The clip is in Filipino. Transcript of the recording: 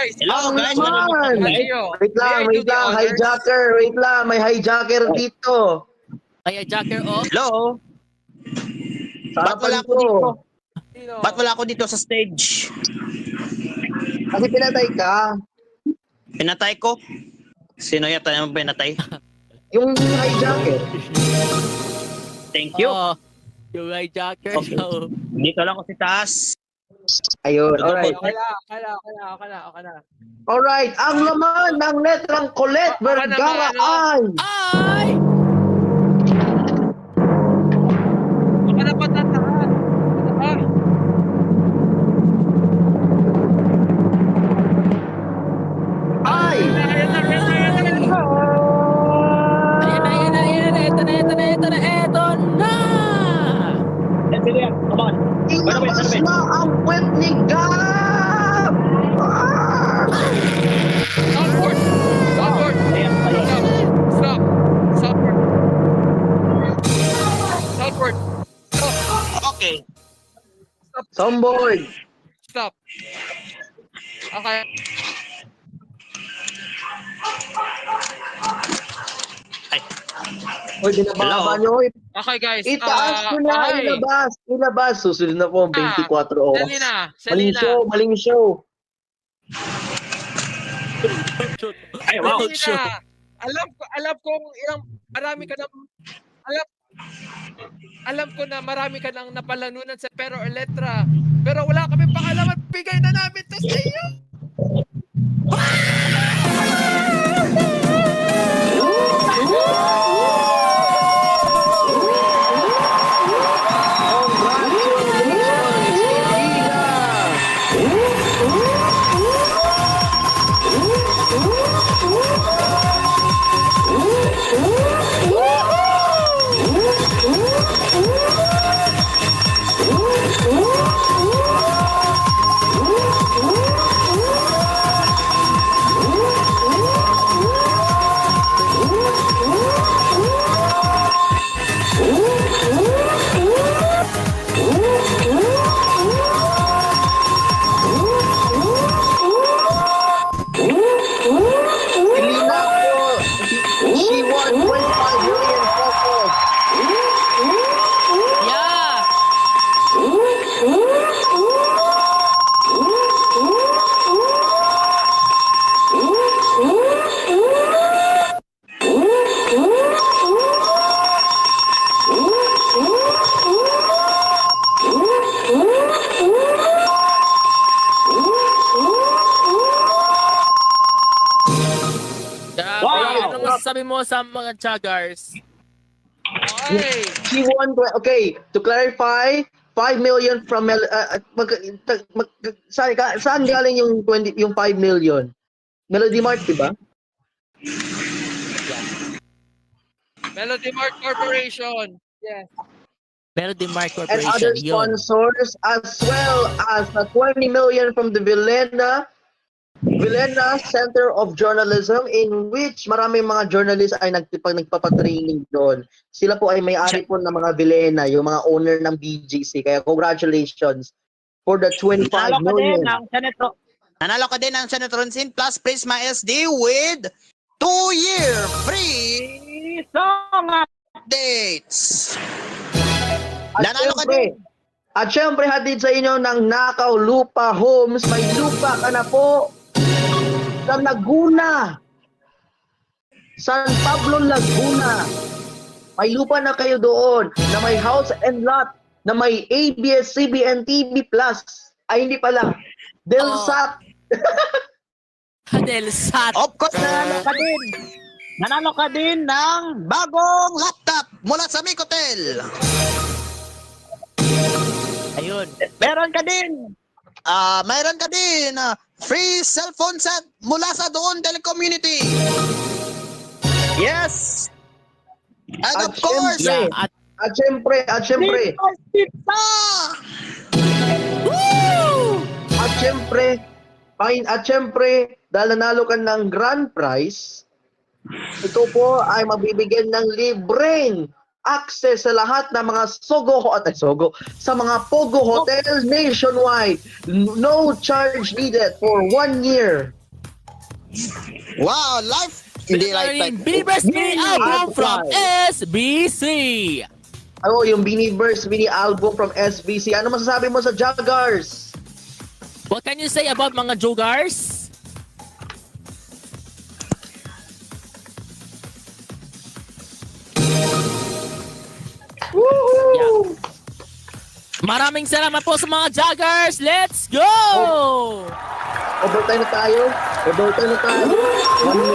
guys. Hello, guys. naman? Wait lang, hijacker. Wait lang, may hijacker dito. Kaya Jacker, oh. Hello. Ba't wala Sarapan ako dito? Sino? Ba't wala ako dito sa stage? Kasi pinatay ka. Pinatay ko? Sino yata yung pinatay? Yung hijacker. Thank you. Oh, yung Jacker. Okay. So, Dito lang ako si Taas. Ayun, alright. Okay na. Alright, ang laman ng letrang Colette Baka Vergara naman, ay... ay! Baka napatatahan. Ay! Ayan na. Ito na! Sige, come on. Inabas na ang puwet ni Gab! Ah! Southward. Ayan. Stop. Southward. Okay. Soundboard! Stop. Okay. Ay. Uy, binababa Hello? nyo. Okay guys. Itaas ko na, Okay. ilabas. Susunod na po, 24 oras. Selena. Maling show. Ay, wow. Selena. Alam ko alam ko na marami ka nang napalanunan sa pero or letra. Pero wala kami pakalaman. Bigay na namin to sa iyo. Selena po, she won 25 million pesos. Yeah! Wow! Ano masasabi mo sa mga Jaggers? Okay. She won, okay, to clarify, 5 million from, saan galing yung 5 million? Melody Mart, diba? Melody Mart Corporation. Yes. Melody Mark And Corporation, other yun. sponsors, as well as 20 million from the Vilena Center of Journalism, in which maraming mga journalists ay nagpapatraining doon. Sila po ay may-ari po ng mga Vilena, yung mga owner ng BGC. Kaya congratulations for the 25 million. Nanalo ka din ng Senatronsin plus Prisma SD with 2-year free song updates. At syempre, hatid sa inyo ng Nakaw Lupa Homes. May lupa ka na po sa Laguna. San Pablo, Laguna. May lupa na kayo doon na may house and lot na may ABS-CBN TV Plus. Ay, hindi pala. Delsat. Delsat. Of course, nanalo ka din ng bagong laptop mula sa Micotel. Ayun. Meron ka din free cellphone set mula sa Doon Telecommunity. Yes. And of course, Yeah, At syempre, at syempre, dahil nanalo ka ng grand prize, ito po ay mabibigyan ng libreng access sa lahat ng mga sa mga Pogo hotels nationwide. No charge needed for 1 year. Wow, life. Hindi lifetime. Biniverse mini album from SBC. Ano yung Biniverse mini album from SBC? Ano masasabi mo sa Joggers? What can you say about mga Jogars? Woohoo! Maraming salamat po sa mga Joggers. Let's go! Overtime na tayo. Overtime na tayo. 1